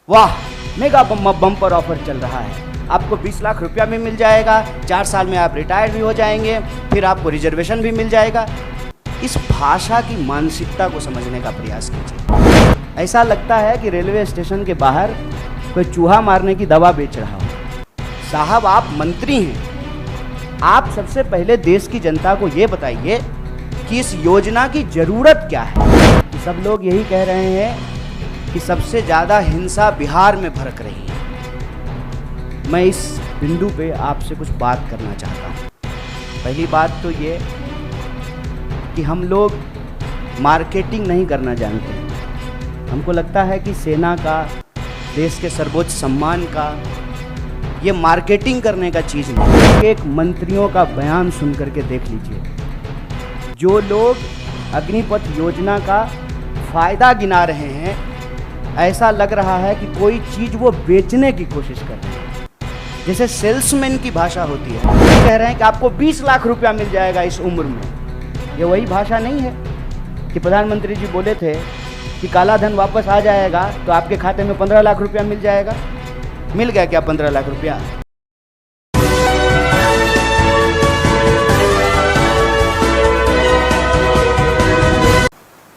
वाह, mega bumper offer चल रहा है। आपको 20 लाख रुपया भी मिल जाएगा, 4 साल में आप रिटायर भी हो जाएंगे, फिर आपको रिजर्वेशन भी मिल जाएगा। इस भाषा की मानसिकता को समझने का प्रयास कीजिए। ऐसा लगता है कि रेलवे स्टेशन के बाहर कोई चूहा मारने की दवा बेच रहा हो। साहब, आप मंत्री हैं, आप सबसे पहले देश की जनता को ये बताइए कि इस योजना की जरूरत क्या है। कि सब लोग यही कह रहे हैं कि सबसे ज़्यादा हिंसा बिहार में भड़क रही है। मैं इस बिंदु पे आपसे कुछ बात करना चाहता हूँ। पहली बात तो ये कि हम लोग मार्केटिंग नहीं करना जानते हैं। हमको लगता है कि सेना का, देश के सर्वोच्च सम्मान का, ये मार्केटिंग करने का चीज़ नहीं। एक मंत्रियों का बयान सुन करके देख लीजिए। जो लोग अग्निपथ योजना का फ़ायदा गिना रहे हैं, ऐसा लग रहा है कि कोई चीज़ वो बेचने की कोशिश कर रहे हैं, जैसे सेल्समैन की भाषा होती है। कह रहे हैं कि आपको 20 लाख रुपया मिल जाएगा इस उम्र में। ये वही भाषा नहीं है कि प्रधानमंत्री जी बोले थे कि काला धन वापस आ जाएगा तो आपके खाते में 15 लाख रुपया मिल जाएगा। मिल गया क्या 15 लाख रुपया?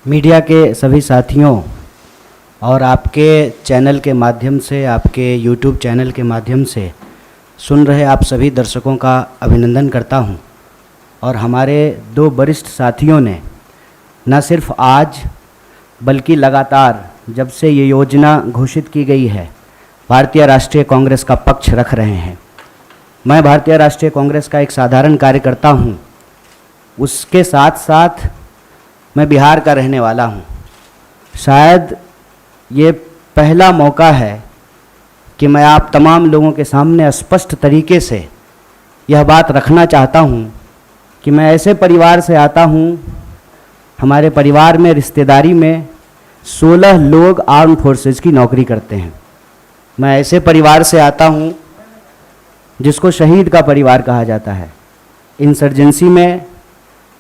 मीडिया के सभी साथियों और आपके चैनल के माध्यम से, आपके यूट्यूब चैनल के माध्यम से सुन रहे आप सभी दर्शकों का अभिनंदन करता हूं। और हमारे दो वरिष्ठ साथियों ने न सिर्फ आज बल्कि लगातार जब से ये योजना घोषित की गई है, भारतीय राष्ट्रीय कांग्रेस का पक्ष रख रहे हैं। मैं भारतीय राष्ट्रीय कांग्रेस का एक साधारण कार्यकर्ता हूं, उसके साथ साथ मैं बिहार का रहने वाला हूं। शायद ये पहला मौका है कि मैं आप तमाम लोगों के सामने स्पष्ट तरीके से यह बात रखना चाहता हूं कि मैं ऐसे परिवार से आता हूं, हमारे परिवार में, रिश्तेदारी में 16 लोग आर्म फोर्सेस की नौकरी करते हैं। मैं ऐसे परिवार से आता हूं जिसको शहीद का परिवार कहा जाता है। इंसर्जेंसी में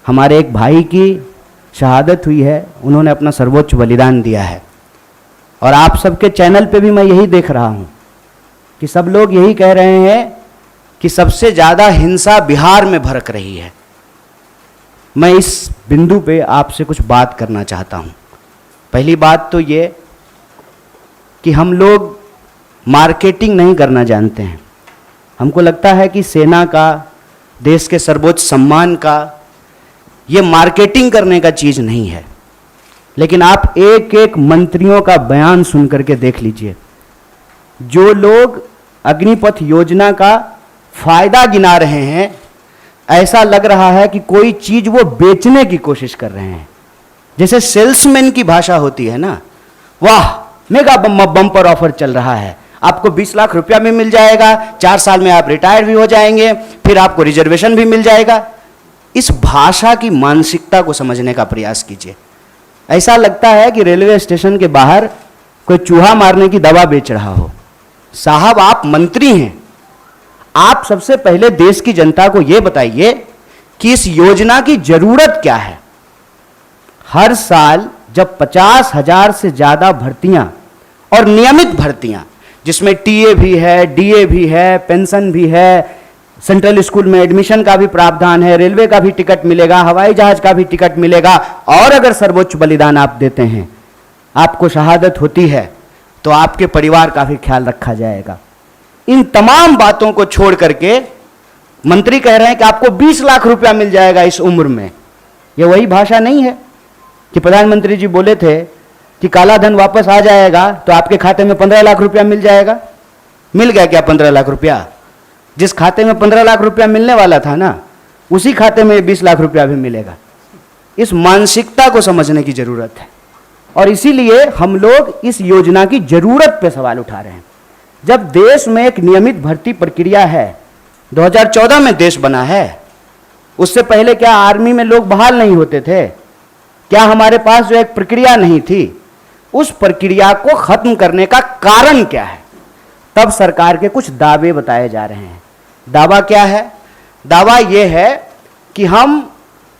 हमारे एक भाई की शहादत हुई है, उन्होंने अपना सर्वोच्च बलिदान दिया है। और आप सबके चैनल पे भी मैं यही देख रहा हूँ कि सब लोग यही कह रहे हैं कि सबसे ज़्यादा हिंसा बिहार में भड़क रही है। मैं इस बिंदु पे आपसे कुछ बात करना चाहता हूँ। पहली बात तो ये कि हम लोग मार्केटिंग नहीं करना जानते हैं। हमको लगता है कि सेना का, देश के सर्वोच्च सम्मान का, ये मार्केटिंग करने का चीज़ नहीं है। लेकिन आप एक एक मंत्रियों का बयान सुन करके देख लीजिए। जो लोग अग्निपथ योजना का फ़ायदा गिना रहे हैं, ऐसा लग रहा है कि कोई चीज़ वो बेचने की कोशिश कर रहे हैं, जैसे सेल्समैन की भाषा होती है ना। वाह, मेगा बम्पर ऑफर चल रहा है, आपको 20 लाख रुपया भी मिल जाएगा, 4 साल में आप रिटायर भी हो जाएंगे, फिर आपको रिजर्वेशन भी मिल जाएगा। इस भाषा की मानसिकता को समझने का प्रयास कीजिए। ऐसा लगता है कि रेलवे स्टेशन के बाहर कोई चूहा मारने की दवा बेच रहा हो। साहब, आप मंत्री हैं, आप सबसे पहले देश की जनता को यह बताइए कि इस योजना की जरूरत क्या है। हर साल जब 50,000 से ज़्यादा भर्तियां और नियमित भर्तियां, जिसमें टीए भी है, डीए भी है, पेंशन भी है, सेंट्रल स्कूल में एडमिशन का भी प्रावधान है, रेलवे का भी टिकट मिलेगा, हवाई जहाज का भी टिकट मिलेगा, और अगर सर्वोच्च बलिदान आप देते हैं, आपको शहादत होती है, तो आपके परिवार का भी ख्याल रखा जाएगा। इन तमाम बातों को छोड़ करके मंत्री कह रहे हैं कि आपको 20 लाख रुपया मिल जाएगा इस उम्र में। ये वही भाषा नहीं है कि प्रधानमंत्री जी बोले थे कि काला धन वापस आ जाएगा तो आपके खाते में 15 लाख रुपया मिल जाएगा। मिल गया क्या 15 लाख रुपया? जिस खाते में 15 लाख रुपया मिलने वाला था ना, उसी खाते में 20 लाख रुपया भी मिलेगा। इस मानसिकता को समझने की जरूरत है, और इसीलिए हम लोग इस योजना की जरूरत पे सवाल उठा रहे हैं। जब देश में एक नियमित भर्ती प्रक्रिया है, 2014 में देश बना है, उससे पहले क्या आर्मी में लोग बहाल नहीं होते थे? क्या हमारे पास जो एक प्रक्रिया नहीं थी, उस प्रक्रिया को खत्म करने का कारण क्या है? तब सरकार के कुछ दावे बताए जा रहे हैं। दावा क्या है? दावा यह है कि हम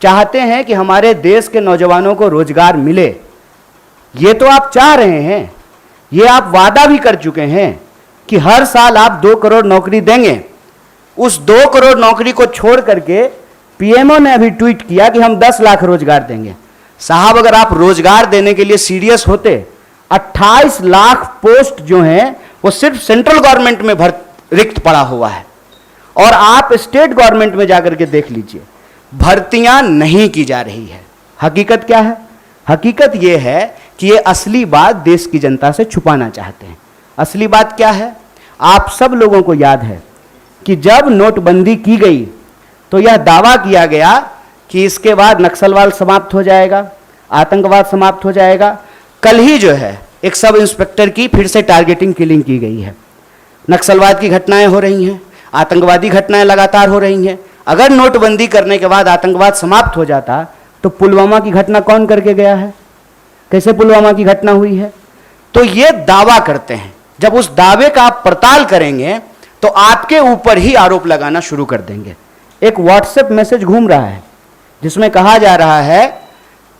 चाहते हैं कि हमारे देश के नौजवानों को रोजगार मिले। ये तो आप चाह रहे हैं, ये आप वादा भी कर चुके हैं कि हर साल आप 2 करोड़ नौकरी देंगे। उस 2 करोड़ नौकरी को छोड़ करके पीएमओ ने अभी ट्वीट किया कि हम 10 लाख रोजगार देंगे। साहब, अगर आप रोजगार देने के लिए सीरियस होते, 28 लाख पोस्ट जो हैं वो सिर्फ सेंट्रल गवर्नमेंट में रिक्त पड़ा हुआ है, और आप स्टेट गवर्नमेंट में जाकर के देख लीजिए, भर्तियां नहीं की जा रही है। हकीकत क्या है? हकीकत यह है कि ये असली बात देश की जनता से छुपाना चाहते हैं। असली बात क्या है? आप सब लोगों को याद है कि जब नोटबंदी की गई तो यह दावा किया गया कि इसके बाद नक्सलवाद समाप्त हो जाएगा, आतंकवाद समाप्त हो जाएगा। कल ही जो है एक सब इंस्पेक्टर की फिर से टारगेटिंग किलिंग की गई है। नक्सलवाद की घटनाएं हो रही हैं, आतंकवादी घटनाएं लगातार हो रही हैं। अगर नोटबंदी करने के बाद आतंकवाद समाप्त हो जाता तो पुलवामा की घटना कौन करके गया है? कैसे पुलवामा की घटना हुई है? तो ये दावा करते हैं। जब उस दावे का आप पड़ताल करेंगे तो आपके ऊपर ही आरोप लगाना शुरू कर देंगे। एक व्हाट्सएप मैसेज घूम रहा है जिसमें कहा जा रहा है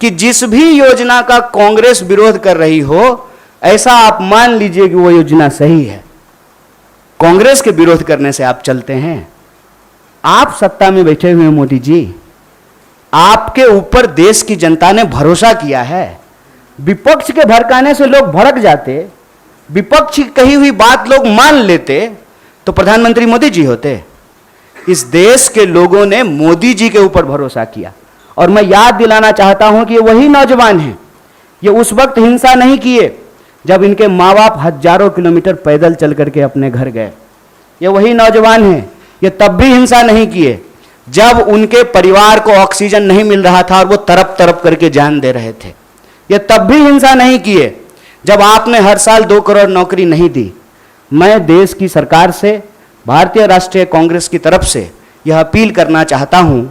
कि जिस भी योजना का कांग्रेस विरोध कर रही हो, ऐसा आप मान लीजिए कि वो योजना सही है। कांग्रेस के विरोध करने से आप चलते हैं? आप सत्ता में बैठे हुए मोदी जी, आपके ऊपर देश की जनता ने भरोसा किया है। विपक्ष के भड़काने से लोग भड़क जाते, विपक्ष की कही हुई बात लोग मान लेते तो प्रधानमंत्री मोदी जी होते। इस देश के लोगों ने मोदी जी के ऊपर भरोसा किया, और मैं याद दिलाना चाहता हूं कि ये वही नौजवान हैं। ये उस वक्त हिंसा नहीं किए जब इनके माँ बाप हजारों किलोमीटर पैदल चल करके अपने घर गए। ये वही नौजवान हैं, ये तब भी हिंसा नहीं किए जब उनके परिवार को ऑक्सीजन नहीं मिल रहा था और वो तरप तरप करके जान दे रहे थे। ये तब भी हिंसा नहीं किए जब आपने हर साल 2 करोड़ नौकरी नहीं दी। मैं देश की सरकार से, भारतीय राष्ट्रीय कांग्रेस की तरफ से यह अपील करना चाहता हूं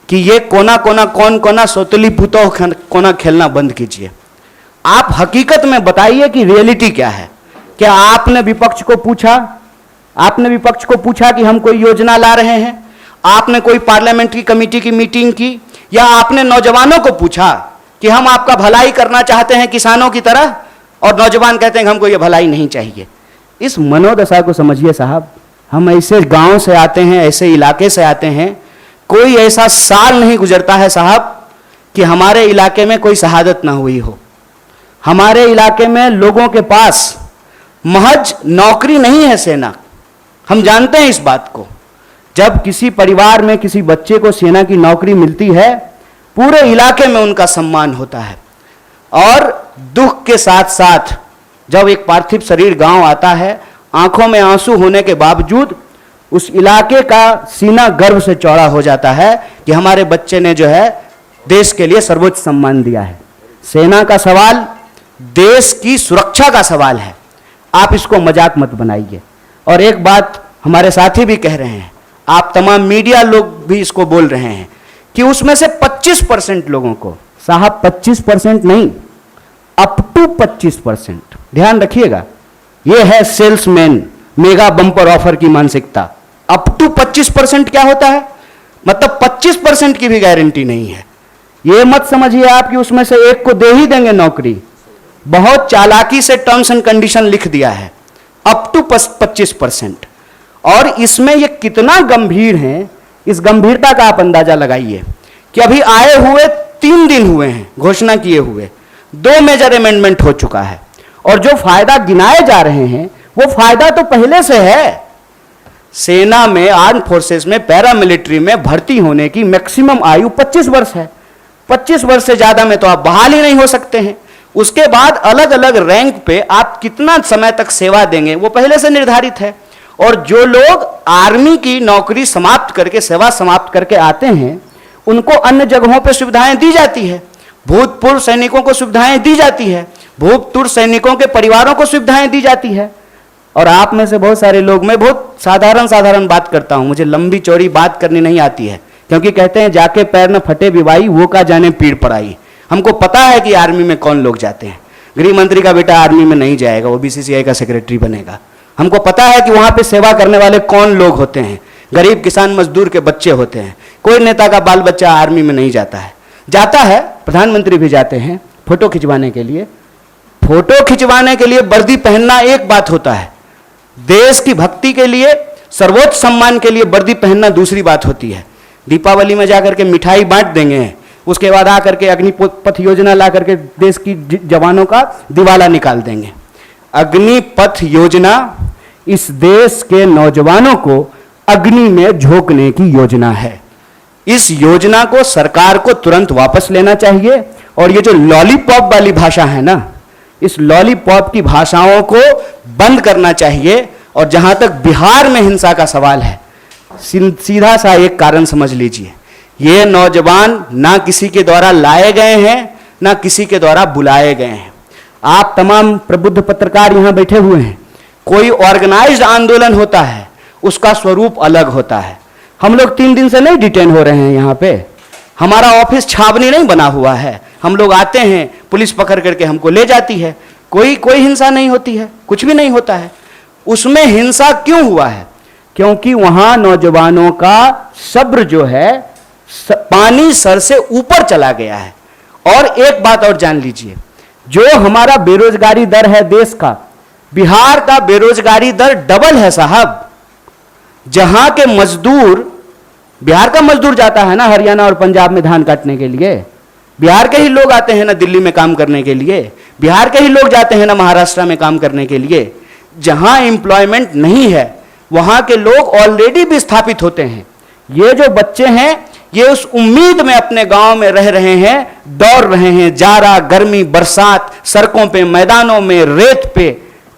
कि ये कोना कोना कौन कोना सोतली पुतो कोना खेलना बंद कीजिए। आप हकीकत में बताइए कि रियलिटी क्या है। क्या आपने विपक्ष को पूछा? आपने विपक्ष को पूछा कि हम कोई योजना ला रहे हैं? आपने कोई पार्लियामेंट्री कमेटी की मीटिंग की? या आपने नौजवानों को पूछा कि हम आपका भलाई करना चाहते हैं किसानों की तरह, और नौजवान कहते हैं कि हमको ये भलाई नहीं चाहिए? इस मनोदशा को समझिए साहब। हम ऐसे गांव से आते हैं, ऐसे इलाके से आते हैं, कोई ऐसा साल नहीं गुजरता है साहब कि हमारे इलाके में कोई शहादत ना हुई हो। हमारे इलाके में लोगों के पास महज नौकरी नहीं है सेना, हम जानते हैं इस बात को। जब किसी परिवार में किसी बच्चे को सेना की नौकरी मिलती है, पूरे इलाके में उनका सम्मान होता है। और दुख के साथ साथ जब एक पार्थिव शरीर गांव आता है, आंखों में आंसू होने के बावजूद उस इलाके का सीना गर्व से चौड़ा हो जाता है कि हमारे बच्चे ने जो है देश के लिए सर्वोच्च सम्मान दिया है। सेना का सवाल देश की सुरक्षा का सवाल है, आप इसको मजाक मत बनाइए। और एक बात हमारे साथी भी कह रहे हैं, आप तमाम मीडिया लोग भी इसको बोल रहे हैं कि उसमें से 25% लोगों को, साहब 25% नहीं, अप टू 25%, ध्यान रखिएगा, यह है सेल्समैन मेगा बम्पर ऑफर की मानसिकता। अप टू 25% क्या होता है? मतलब 25% की भी गारंटी नहीं है। यह मत समझिए आप कि उसमें से एक को दे ही देंगे नौकरी। बहुत चालाकी से टर्म्स एंड कंडीशन लिख दिया है, अप टू 25%। और इसमें यह कितना गंभीर है, इस गंभीरता का आप अंदाजा लगाइए कि अभी आए हुए 3 दिन हुए हैं घोषणा किए हुए, 2 मेजर अमेंडमेंट हो चुका है, और जो फायदा गिनाए जा रहे हैं वो फायदा तो पहले से है। सेना में, आर्म फोर्सेस में, पैरामिलिट्री में भर्ती होने की मैक्सिमम आयु 25 वर्ष है। 25 वर्ष से ज्यादा में तो आप बहाल ही नहीं हो सकते हैं। उसके बाद अलग अलग रैंक पे आप कितना समय तक सेवा देंगे वो पहले से निर्धारित है। और जो लोग आर्मी की नौकरी समाप्त करके, सेवा समाप्त करके आते हैं, उनको अन्य जगहों पे सुविधाएं दी जाती है। भूतपूर्व सैनिकों को सुविधाएं दी जाती है, भूतपूर्व सैनिकों के परिवारों को सुविधाएं दी जाती है। और आप में से बहुत सारे लोग, मैं बहुत साधारण बात करता हूं, मुझे लंबी चौड़ी बात करनी नहीं आती है, क्योंकि कहते हैं जाके पैर न फटे विवाई, वो का जाने पीड़ पड़ाई। हमको पता है कि आर्मी में कौन लोग जाते हैं। गृह मंत्री का बेटा आर्मी में नहीं जाएगा, वो बीसीसीआई का सेक्रेटरी बनेगा। हमको पता है कि वहां पे सेवा करने वाले कौन लोग होते हैं, गरीब किसान मजदूर के बच्चे होते हैं। कोई नेता का बाल बच्चा आर्मी में नहीं जाता है। जाता है, प्रधानमंत्री भी जाते हैं फोटो खिंचवाने के लिए, फोटो खिंचवाने के लिए वर्दी पहनना एक बात होता है, देश की भक्ति के लिए, सर्वोच्च सम्मान के लिए वर्दी पहनना दूसरी बात होती है। दीपावली में जाकर के मिठाई बांट देंगे, उसके बाद आकर के अग्निपथ योजना ला करके देश की जवानों का दिवाला निकाल देंगे। अग्निपथ योजना इस देश के नौजवानों को अग्नि में झोंकने की योजना है। इस योजना को सरकार को तुरंत वापस लेना चाहिए और ये जो लॉलीपॉप वाली भाषा है ना, इस लॉलीपॉप की भाषाओं को बंद करना चाहिए। और जहां तक बिहार में हिंसा का सवाल है, सीधा सा एक कारण समझ लीजिए, ये नौजवान ना किसी के द्वारा लाए गए हैं, ना किसी के द्वारा बुलाए गए हैं। आप तमाम प्रबुद्ध पत्रकार यहां बैठे हुए हैं, कोई ऑर्गेनाइज्ड आंदोलन होता है, उसका स्वरूप अलग होता है। हम लोग 3 दिन से नहीं डिटेन हो रहे हैं यहाँ पे, हमारा ऑफिस छावनी नहीं बना हुआ है। हम लोग आते हैं, पुलिस पकड़ करके हमको ले जाती है, कोई हिंसा नहीं होती है, कुछ भी नहीं होता है। उसमें हिंसा क्यों हुआ है? क्योंकि वहां नौजवानों का सब्र जो है पानी सर से ऊपर चला गया है। और एक बात और जान लीजिए, जो हमारा बेरोजगारी दर है देश का, बिहार का बेरोजगारी दर डबल है साहब। जहां के मजदूर, बिहार का मजदूर जाता है ना हरियाणा और पंजाब में धान काटने के लिए, बिहार के ही लोग आते हैं ना दिल्ली में काम करने के लिए, बिहार के ही लोग जाते हैं ना महाराष्ट्र में काम करने के लिए। जहां एम्प्लॉयमेंट नहीं है वहां के लोग ऑलरेडी विस्थापित होते हैं। ये जो बच्चे हैं ये उस उम्मीद में अपने गांव में रह रहे हैं, दौड़ रहे हैं जाड़ा गर्मी बरसात, सड़कों पे, मैदानों में, रेत पे,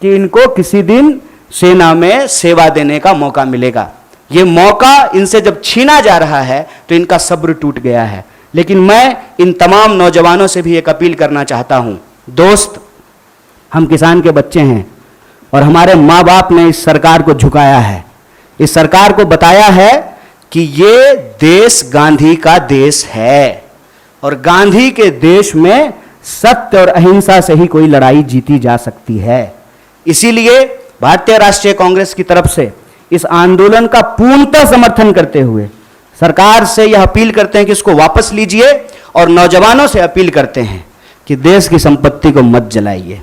कि इनको किसी दिन सेना में सेवा देने का मौका मिलेगा। ये मौका इनसे जब छीना जा रहा है तो इनका सब्र टूट गया है। लेकिन मैं इन तमाम नौजवानों से भी एक अपील करना चाहता हूं, दोस्त, हम किसान के बच्चे हैं और हमारे माँ बाप ने इस सरकार को झुकाया है, इस सरकार को बताया है कि ये देश गांधी का देश है और गांधी के देश में सत्य और अहिंसा से ही कोई लड़ाई जीती जा सकती है। इसीलिए भारतीय राष्ट्रीय कांग्रेस की तरफ से इस आंदोलन का पूर्णतः समर्थन करते हुए सरकार से यह अपील करते हैं कि इसको वापस लीजिए और नौजवानों से अपील करते हैं कि देश की संपत्ति को मत जलाइए,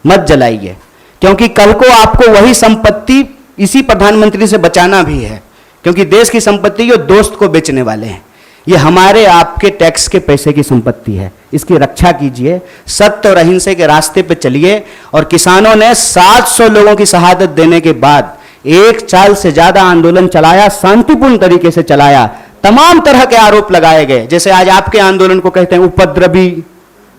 मत जलाइए, क्योंकि कल को आपको वही संपत्ति इसी प्रधानमंत्री से बचाना भी है। क्योंकि देश की संपत्ति ये दोस्त को बेचने वाले हैं, ये हमारे आपके टैक्स के पैसे की संपत्ति है। इसकी रक्षा कीजिए, सत्य और अहिंसा के रास्ते पे चलिए। और किसानों ने 700 लोगों की शहादत देने के बाद 1 साल से ज्यादा आंदोलन चलाया, शांतिपूर्ण तरीके से चलाया। तमाम तरह के आरोप लगाए गए, जैसे आज आपके आंदोलन को कहते हैं उपद्रवी,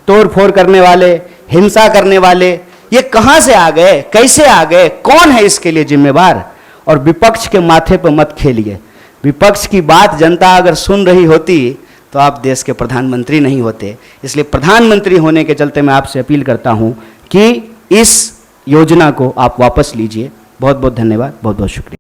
तोड़फोड़ करने वाले, हिंसा करने वाले। ये कहां से आ गए, कैसे आ गए, कौन है इसके लिए जिम्मेवार? और विपक्ष के माथे पर मत खेलिए। विपक्ष की बात जनता अगर सुन रही होती तो आप देश के प्रधानमंत्री नहीं होते। इसलिए प्रधानमंत्री होने के चलते मैं आपसे अपील करता हूं कि इस योजना को आप वापस लीजिए। बहुत बहुत धन्यवाद, बहुत बहुत शुक्रिया।